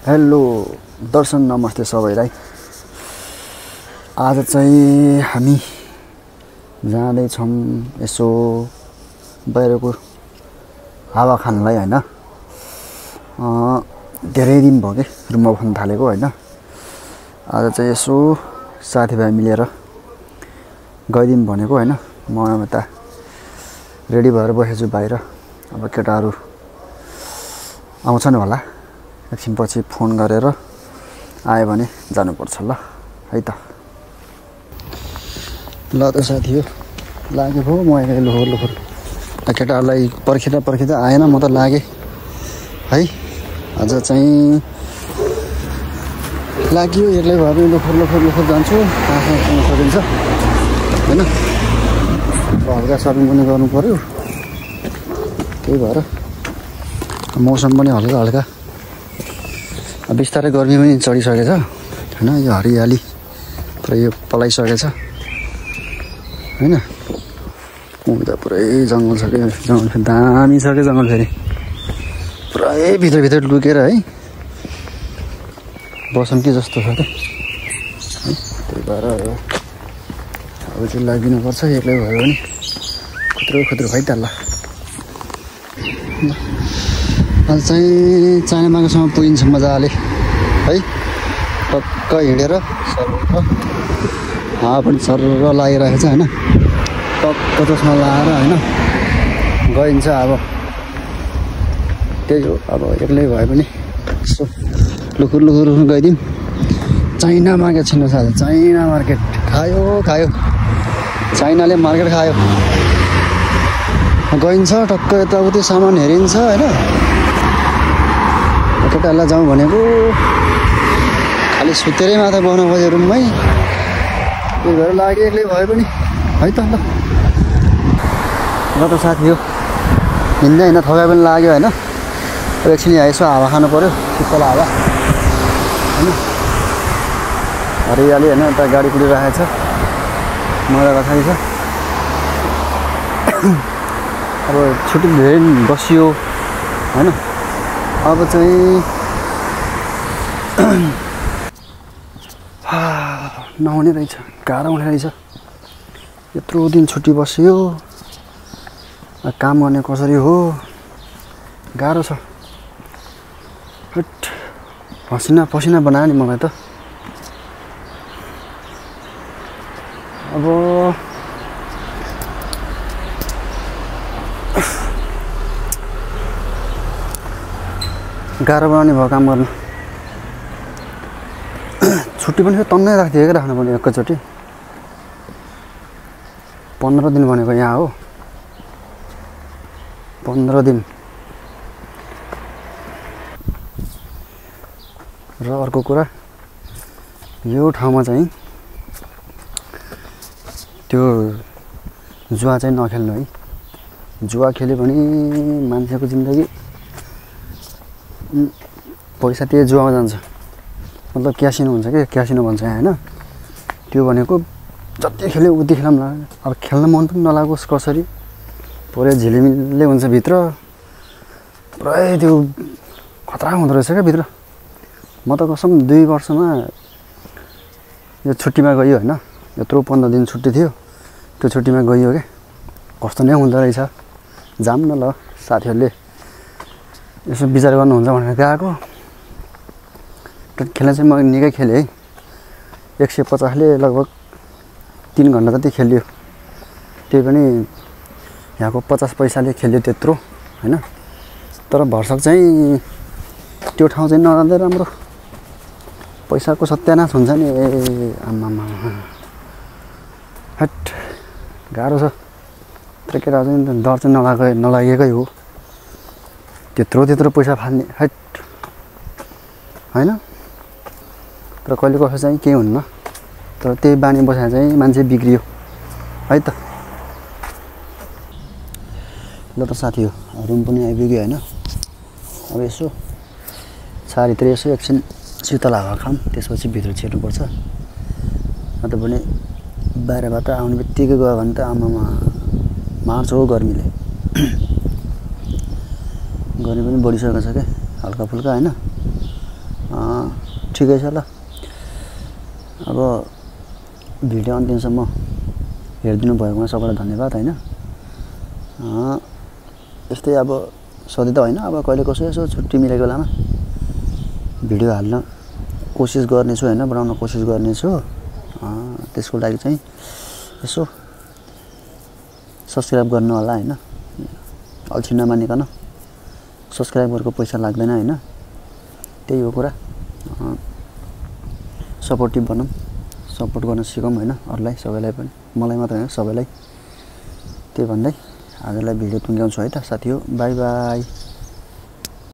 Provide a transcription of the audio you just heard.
Hello दर्शन नमस्ते सबैलाई। आज चाहिँ हामी जाँदैछौँ यसो बाहिरको हावा खानलाई हैन। धेरै दिन भयो के रुममा बस्न थालेको हैन। आज चाहिँ यसो साथीभाइ मिलेर गइदिउँ भनेको हैन। म यता रेडी भएर बसेछु बाहिर। अब केटाहरू आउँछन् होला, एकछिनपछि फोन गरेर आयो भने जानुपर्छ ल है त। ल त साथी हो लाग्यो भो म लोखर केटाहरूलाई पर्खिँदा आएन, म त लागेँ है। आज चाहिँ लाग्यो एक्लै भए पनि लोखर जान्छु, कहाँसम्म सकिन्छ होइन। हल्का सपिङ पनि गर्नु पर्यो, त्यही भएर मौसम पनि हल्का बिस्तारै गर्मी पनि चढिसकेछ होइन। यो हरियाली पुरै यो पलाइसकेछ होइन। उता पुरै जङ्गल छ कि, जङ्गल फेरि दामी छ कि जङ्गल, फेरि पुरै भित्र लुकेर है बसौँ कि जस्तो छ क्या है। त्यही भएर अब चाहिँ लागिदिनुपर्छ, एक्लै भयो भने खुत्रो भइहाल्ला। आज चाहिँ चाइना मार्केटसम्म पुगिन्छ मजाले है। टक्क हिँडेर हावा पनि सर्र लागिरहेको छ होइन। टक्क चस्मा लाएर होइन गइन्छ। अब त्यही हो, अब एक्लै भए पनि यसो लुखुर गइदिउँ। चाइना मार्केट छिन्नु साथी, चाइना मार्केट खायो चाइनाले मार्केट खायो। गइन्छ टक्क यताउति सामान हेरिन्छ होइन। केटाहरूलाई जाउँ भनेको खालि सुतेरै मात्रै बस्नु खोज्यो रुममै। त्यही भएर लाग्यो एक्लै भए पनि है त। ल त साथी हो हिँड्दै थकाइ पनि लाग्यो होइन। एकछिन यहाँ यसो हावा खानु पऱ्यो, शीतल हावा होइन। हरियाली होइन, यता गाडी कुदिरहेको छ, मजा गएको छ। अब छुट्टी धेरै बसियो होइन। अब चाहिँ नहुने रहेछ, गाह्रो हुने रहेछ। यत्रो दिन छुट्टी बस्यो, काम गर्ने कसरी हो, गाह्रो छ। पसिना बनायो नि मलाई त। अब गाह्रो बनाउने भयो काम गर्न। छुट्टी पनि तन्नै राख्नु पर्ने एकैचोटि। 15 दिन भनेको यहाँ हो, 15 दिन। र अर्को कुरा यो ठाउँमा चाहिँ त्यो जुवा चाहिँ नखेल्नु है। जुवा खेल्यो भने मान्छेको जिन्दगी पैसा त्यही जुवामा जान्छ। मतलब क्यासिनो हुन्छ कि, क्यासिनो भन्छ यहाँ होइन। त्यो भनेको जति खेल्यो उति खेलाउँ लाग्यो। अब खेल्न मन पनि नलागोस् कसरी, पुरै झिलिमिल्लै हुन्छ भित्र। पुरै त्यो खतरा हुँदो रहेछ क्या भित्र। म त कसम 2 वर्षमा यो छुट्टीमा गयो होइन। यत्रो 15 दिन छुट्टी थियो, त्यो छुट्टीमा गइयो क्या। कस्तो नै हुँदो रहेछ। जाऊँ न ल, साथीहरूले यसो विचार गर्नुहुन्छ भनेर गएको। खेल्न चाहिँ म निकै खेलेँ है। 150ले लगभग 3 घन्टा जति खेल्यो। त्यही पनि यहाँको 50 पैसाले खेल्यो त्यत्रो होइन। तर भरसक चाहिँ त्यो ठाउँ चाहिँ नजाँदै राम्रो। पैसाको सत्यानाश हुन्छ नि। आम्मामा हट गाह्रो छ। केटा चाहिँ डर चाहिँ नलागेकै हो। त्यत्रो पैसा फाल्ने हट होइन। तर कहिले कसो चाहिँ केही हुन्न। तर त्यही बानी बसाए चाहिँ मान्छे बिग्रियो है त। ल त साथी हो रुम पनि आइपुग्यो होइन। अब यसो चारैतिर यसो एकछिन शीतल हावा खाऊँ, त्यसपछि भित्र छिर्नुपर्छ। नत्र भने बाहिरबाट आउने बित्तिकै गयो भने त आमामा मार्छ हो गर्मीले। गर्मी पनि बढिसकेको छ क्या हल्का फुल्का होइन। ठिकै छ ल। अब भिडियो अन्तिमसम्म हेरिदिनु भएकोमा सबैलाई धन्यवाद होइन। यस्तै अब सधैँ त होइन, अब कहिले कसो यसो छुट्टी मिलेको बेलामा भिडियो हाल्न कोसिस गर्नेछु होइन, बनाउन कोसिस गर्नेछु। त्यसको लागि चाहिँ यसो सब्सक्राइब गर्नु होला होइन, अल्छी नमानिकन। सब्सक्राइबरको पैसा लाग्दैन होइन, त्यही हो कुरा। सपोर्टिभ बनौँ, सपोर्ट गर्न सिकौँ होइन अरूलाई, सबैलाई पनि, मलाई मात्र होइन सबैलाई। त्यही भन्दै आजलाई भिडियो टुङ्ग्याउँछु है त साथी हो। By by.